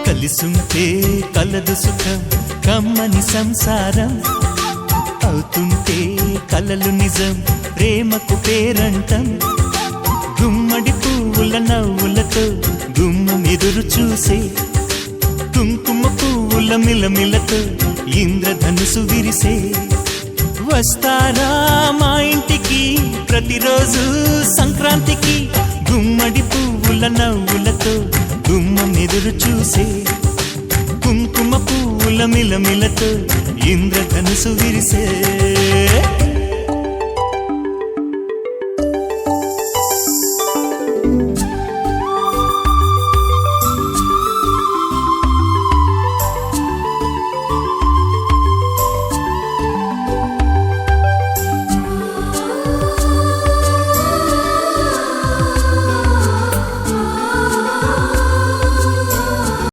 కలిసుంటే కలదు సుఖం కమ్మని సంసారం అవుతుంటే కలలు నిజం ప్రేమకు పేరంటం గుమ్మడి పువ్వుల నవ్వులతో గుమ్మం ఎదురు చూసే కుంకుమ పువ్వుల మిలమిలతో ఇంద్రధనుసు విరిసే వస్తారా మా ఇంటికి ప్రతిరోజు సంక్రాంతికి గుమ్మడి పువ్వుల నవ్వులతో గుమ్మం ఎదురు చూసే కుంకుమ పువ్వుల మిలమిలతో ఇంద్రధనుసు విరిసే